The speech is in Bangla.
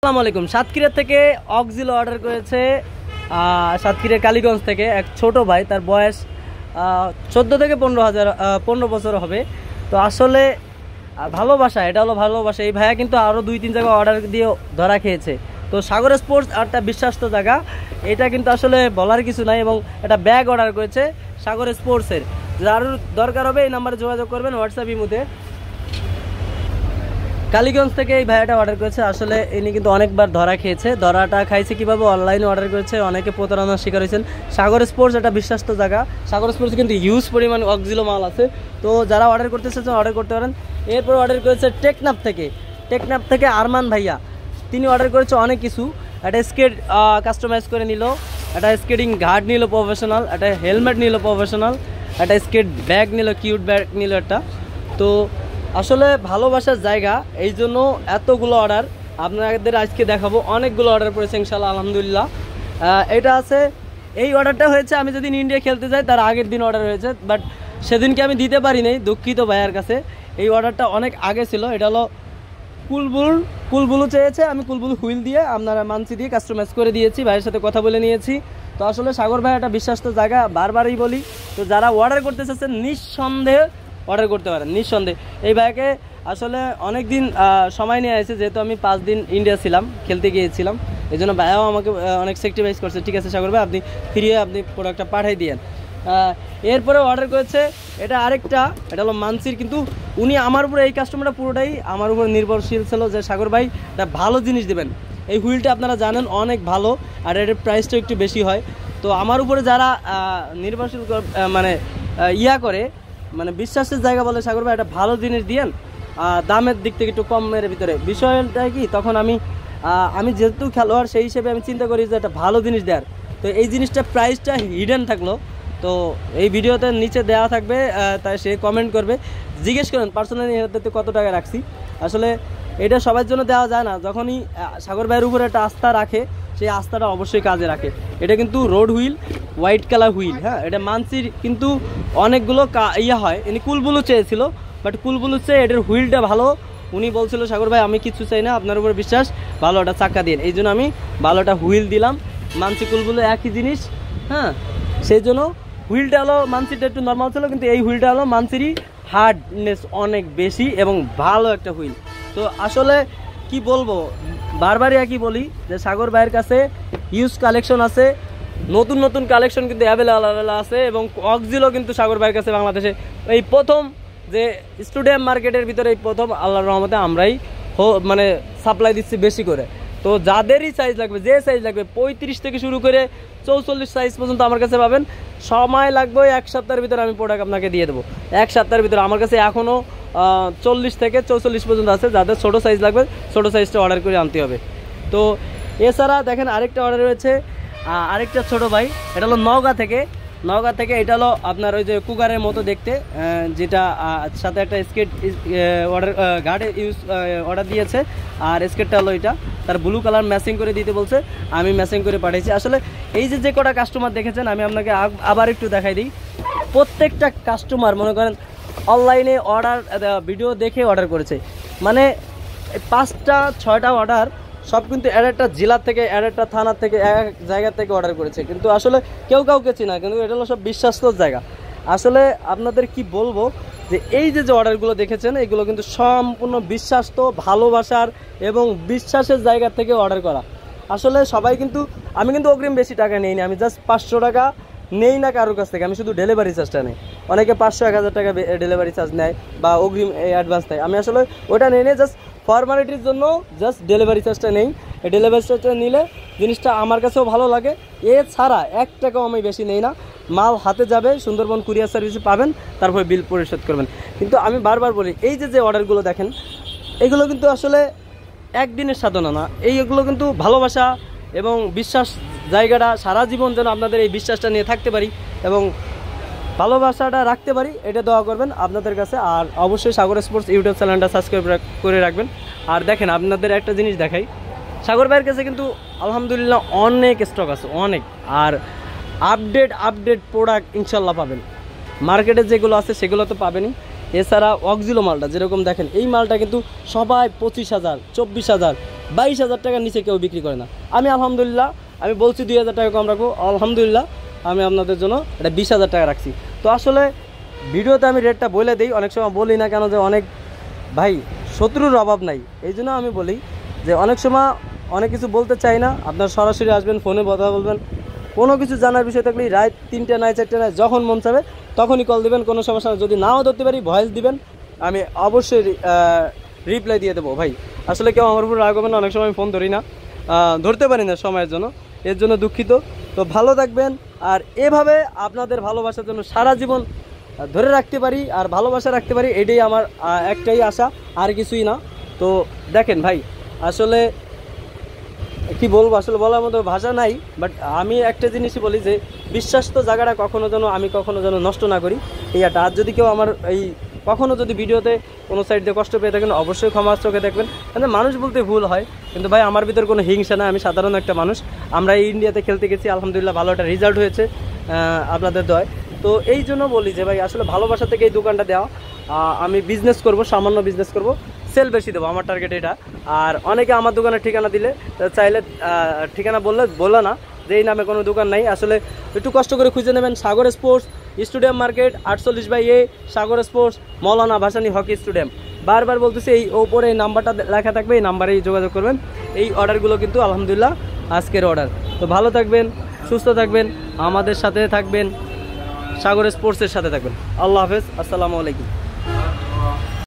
আসসালামু আলাইকুম। সাতক্ষীরা থেকে অক্সিলো অর্ডার করেছে সাতক্ষীরা কালীগঞ্জ থেকে এক ছোট ভাই, তার বয়স 14 থেকে 15 বছর হবে। তো আসলে ভালোবাসা, এটা হলো ভালোবাসা। এই ভাইয়া কিন্তু আরও 2-3 জায়গায় অর্ডার দিয়ে ধরা খেয়েছে। তো সাগর স্পোর্টস একটা বিশ্বাস্ত জায়গা, এটা কিন্তু আসলে বলার কিছু নাই। এবং একটা ব্যাগ অর্ডার করেছে সাগর স্পোর্টসের। যার দরকার হবে এই নাম্বারে যোগাযোগ করবেন, হোয়াটসঅ্যাপ ইমোতে। কালীগঞ্জ থেকে এই ভাইয়াটা অর্ডার করেছে। আসলে ইনি কিন্তু অনেকবার ধরা খেয়েছে। ধরাটা খাইছে কীভাবে? অনলাইনে অর্ডার করেছে, অনেকে প্রতারণার শিকার হয়েছেন। সাগর স্পোর্টস একটা বিশ্বাস্ত জায়গা। সাগর স্পোর্টস কিন্তু হিউজ পরিমাণ অক্সিলো মাল আছে। তো যারা অর্ডার করতে চাচ্ছেন অর্ডার করতে পারেন। এরপর অর্ডার করেছে টেকনাফ থেকে আরমান ভাইয়া। তিনি অর্ডার করেছে অনেক কিছু। একটা স্কেট কাস্টমাইজ করে নিল, একটা স্কেটিং গার্ড নিল প্রফেশনাল, একটা হেলমেট নিল প্রফেশনাল, একটা স্কেট ব্যাগ নিল, কিউট ব্যাগ নিল একটা। তো আসলে ভালোবাসার জায়গা, এই জন্য এতগুলো অর্ডার আপনাদের আজকে দেখাবো। অনেকগুলো অর্ডার পড়েছে ইনশাল্লাহ, আলহামদুলিল্লাহ। এটা আছে, এই অর্ডারটা হয়েছে আমি যেদিন ইন্ডিয়া খেলতে যাই তার আগের দিন অর্ডার হয়েছে, বাট সেদিনকে আমি দিতে পারি নাই, দুঃখিত ভাইয়ার কাছে। এই অর্ডারটা অনেক আগে ছিল। এটা হলো কুলবুলু চেয়েছে, আমি কুলবুলু হুইল দিয়ে আপনারা মানসি দিয়ে কাস্টমাইজ করে দিয়েছি। ভাইয়ের সাথে কথা বলে নিয়েছি। তো আসলে সাগর ভাই একটা বিশ্বাস্ত জায়গা, বারবারই বলি। তো যারা অর্ডার করতে চাচ্ছেন নিঃসন্দেহে অর্ডার করতে পারেন, নিঃসন্দেহে। এই ভাইকে আসলে অনেক দিন সময় নিয়ে আসছে, যেহেতু আমি 5 দিন ইন্ডিয়া ছিলাম, খেলতে গিয়েছিলাম। এই জন্য ভাইয়াও আমাকে অনেক স্যাক্রিফাইস করছে। ঠিক আছে সাগর ভাই, আপনি ফ্রি হয়ে আপনি প্রোডাক্টটা পাঠিয়ে দিয়েন। এরপরে অর্ডার করেছে এটা আরেকটা, এটা হলো মানসির। কিন্তু উনি আমার উপরে, এই কাস্টমারটা পুরোটাই আমার উপর নির্ভরশীল ছিল যে সাগর ভাই একটা ভালো জিনিস দেবেন। এই হুইলটা আপনারা জানেন অনেক ভালো, আর এটার প্রাইসটা একটু বেশি হয়। তো আমার উপরে যারা নির্ভরশীল মানে মানে বিশ্বাসের জায়গা বলে সাগর ভাই একটা ভালো জিনিস দিয়েন, দামের দিক থেকে একটু কমের ভিতরে। বিষয়টা কি, তখন আমি যেহেতু খেলোয়াড় সেই হিসেবে আমি চিন্তা করি যে একটা ভালো জিনিস দেওয়ার। তো এই জিনিসটা প্রাইসটা হিডেন থাকলো, তো এই ভিডিওতে নিচে দেওয়া থাকবে, তাই সে কমেন্ট করবে, জিজ্ঞেস করেন পার্সোনালি এটাতে কত টাকা রাখছি। আসলে এটা সবার জন্য দেওয়া যায় না। যখনই সাগর ভাইয়ের উপরে একটা আস্থা রাখে, সেই আস্থাটা অবশ্যই কাজে রাখে। এটা কিন্তু road wheel, white colour wheel. হ্যাঁ, এটা মানসির কিন্তু অনেকগুলো হয়। ইনি কুলবুলু চেয়েছিল, বাট কুলবুলু চেয়ে এটার হুইলটা ভালো। উনি বলছিল সাগর ভাই আমি কিছু চাই না, আপনার উপরে বিশ্বাস, ভালো একটা চাক্কা দিন। এই জন্য আমি ভালোটা হুইল দিলাম। মানসি কুলবুলু একই জিনিস। হ্যাঁ, সেই জন্য হুইলটা হলো মানসিটা একটু নর্মাল ছিল, কিন্তু এই হুইলটা হলো মানসিরই হার্ডনেস অনেক বেশি এবং ভালো একটা হুইল। তো আসলে কি বলবো, বারবারই একই বলি যে সাগর ভাইয়ের কাছে হিউজ কালেকশন আছে, নতুন নতুন কালেকশন কিন্তু অ্যাভেলেবল আছে। এবং অক্সিলো কিন্তু সাগর ভাইয়ের কাছে বাংলাদেশে এই প্রথম, যে স্টুডিয়াম মার্কেটের ভিতরে এই প্রথম, আল্লাহর রহমতে আমরাই মানে সাপ্লাই দিচ্ছি বেশি করে। তো যাদেরই সাইজ লাগবে, যে সাইজ লাগবে 35 থেকে শুরু করে 44 সাইজ পর্যন্ত আমার কাছে পাবেন। সময় লাগবে 1 সপ্তাহের ভিতরে আমি প্রোডাক্ট আপনাকে দিয়ে দেবো। 1 সপ্তাহের ভিতরে আমার কাছে এখনও 40 থেকে 44 পর্যন্ত আছে। যাদের ছোটো সাইজ লাগবে ছোটো সাইজটা অর্ডার করে আনতে হবে। তো এছাড়া দেখেন আরেকটা অর্ডার রয়েছে, আরেকটা ছোটো ভাই। এটা হলো নওগাঁ থেকে। এটা হলো আপনার ওই যে কুকারের মতো দেখতে, যেটা সাথে একটা স্কেট গার্ডে অর্ডার দিয়েছে। আর স্কেটটা হলো এটা, তার ব্লু কালার ম্যাচিং করে দিতে বলছে, আমি ম্যাচিং করে পাঠিয়েছি। আসলে এই যে কটা কাস্টমার দেখেছেন, আমি আপনাকে আবার একটু দেখাই দিই। প্রত্যেকটা কাস্টমার মনে করেন অনলাইনে অর্ডার ভিডিও দেখে অর্ডার করেছে। মানে 5টা-6টা অর্ডার সব কিন্তু একটা জেলার থেকে, একটা থানার থেকে, এক জায়গা থেকে অর্ডার করেছে। কিন্তু আসলে কেউ কাউকে চিনা, কিন্তু এটা হলো সব বিশ্বাস্ত জায়গা। আসলে আপনাদের কি বলবো, যে এই যে অর্ডারগুলো দেখেছেন এগুলো কিন্তু সম্পূর্ণ বিশ্বাস্ত, ভালোবাসার এবং বিশ্বাসের জায়গা থেকে অর্ডার করা। আসলে সবাই কিন্তু, আমি কিন্তু অগ্রিম বেশি টাকা নেই না, আমি জাস্ট 500 টাকা নেই না কারোর কাছ থেকে। আমি শুধু ডেলিভারি চার্জটা নেই। অনেকে 500-1000 টাকা ডেলিভারি চার্জ নেয় বা অগ্রিম অ্যাডভান্স নেয়। আমি আসলে ওটা নেই, জাস্ট ফর্মালিটির জন্য জাস্ট ডেলিভারি চার্জটা নেই। এই ডেলিভারি চার্জটা নিলে জিনিসটা আমার কাছেও ভালো লাগে। এছাড়া 1 টাকাও আমি বেশি নেই না। মাল হাতে যাবে, সুন্দরবন কুরিয়ার সার্ভিসে পাবেন, তারপরে বিল পরিশোধ করবেন। কিন্তু আমি বারবার বলি, এই যে অর্ডারগুলো দেখেন, এগুলো কিন্তু আসলে একদিনের সাধনা না। এইগুলো কিন্তু ভালোবাসা এবং বিশ্বাস জায়গাটা সারা জীবন যেন আপনাদের এই বিশ্বাসটা নিয়ে থাকতে পারি এবং ভালোবাসাটা রাখতে পারি, এটা দোয়া করবেন আপনাদের কাছে। আর অবশ্যই সাগর স্পোর্টস ইউটিউব চ্যানেলটা সাবস্ক্রাইব করে রাখবেন। আর দেখেন আপনাদের একটা জিনিস দেখাই, সাগর ভাইয়ের কাছে কিন্তু আলহামদুলিল্লাহ অনেক স্টক আছে, অনেক। আর আপডেট প্রোডাক্ট ইনশাল্লাহ পাবেন। মার্কেটে যেগুলো আছে সেগুলো তো পাবেনই। এছাড়া অক্সিলো মালটা যেরকম দেখেন, এই মালটা কিন্তু সবাই 25,000, 24,000 22,000 টাকার নিচে কেউ বিক্রি করে না। আমি আলহামদুলিল্লাহ আমি বলছি 2,000 টাকা কম রাখবো, আলহামদুলিল্লাহ আমি আপনাদের জন্য এটা 20,000 টাকা রাখছি। তো আসলে ভিডিওতে আমি রেটটা বলে দিই, অনেক সময় বলি না কেন যে অনেক ভাই শত্রুর অভাব নাই, এই জন্য আমি বলি যে অনেক সময় অনেক কিছু বলতে চাই না, আপনার সরাসরি আসবেন, ফোনে কথা বলবেন, কোনো কিছু জানার বিষয় থাকলে রাত 3টে নাই 4টে নাই যখন মন চাবে তখনই কল দিবেন, কোনো সমস্যা না। যদি নাও ধরতে পারি ভয়েস দিবেন, আমি অবশ্যই রিপ্লাই দিয়ে দেবো ভাই। আসলে কেউ আমার উপর রাগ হবে না, অনেক সময় আমি ফোন ধরি না, ধরতে পারি না সময়ের জন্য, এর জন্য দুঃখিত। তো ভালো থাকবেন, আর এভাবে আপনাদের ভালোবাসার জন্য সারা জীবন ধরে রাখতে পারি আর ভালোবাসা রাখতে পারি, এটাই আমার একটাই আশা, আর কিছুই না। তো দেখেন ভাই, আসলে কি বলবো, আসলে বলার মতো ভাষা নাই, বাট আমি একটা জিনিসই বলি যে বিশ্বাস তো জায়গাটা কখনো যেন নষ্ট না করি, এই একটা। আর যদি কেউ আমার এই কখনো যদি ভিডিওতে কোনো সাইড দিয়ে কষ্ট পেয়ে থাকেন, অবশ্যই ক্ষমার চোখে দেখবেন, মানে মানুষ বলতে ভুল হয়, কিন্তু ভাই আমার ভিতরে কোনো হিংসা না, আমি সাধারণ একটা মানুষ। আমরা এই ইন্ডিয়াতে খেলতে গেছি, আলহামদুলিল্লাহ ভালো একটা রেজাল্ট হয়েছে আপনাদের দয়। তো এই জন্য বলি যে ভাই আসলে ভালোবাসা থেকে এই দোকানটা দেওয়া, আমি বিজনেস করব, সামান্য বিজনেস করব, সেল বেশি দেবো, আমার টার্গেট এটা। আর অনেকে আমার দোকানের ঠিকানা দিলে চাইলে ঠিকানা বললে না যে এই নামে কোনো দোকান নাই, আসলে একটু কষ্ট করে খুঁজে নেবেন। সাগর স্পোর্টস স্টেডিয়াম মার্কেট 48/A, সাগর স্পোর্টস মৌলানা ভাসানী হকি স্টেডিয়াম। বারবার বলতেছি, এই ওপরে এই নাম্বারটা লেখা থাকবে, এই নাম্বারেই যোগাযোগ করবেন। এই অর্ডারগুলো কিন্তু আলহামদুলিল্লাহ আজকের অর্ডার। তো ভালো থাকবেন, সুস্থ থাকবেন, আমাদের সাথে থাকবেন, সাগর স্পোর্টসের সাথে থাকবেন। আল্লাহ হাফেজ, আসসালামু আলাইকুম।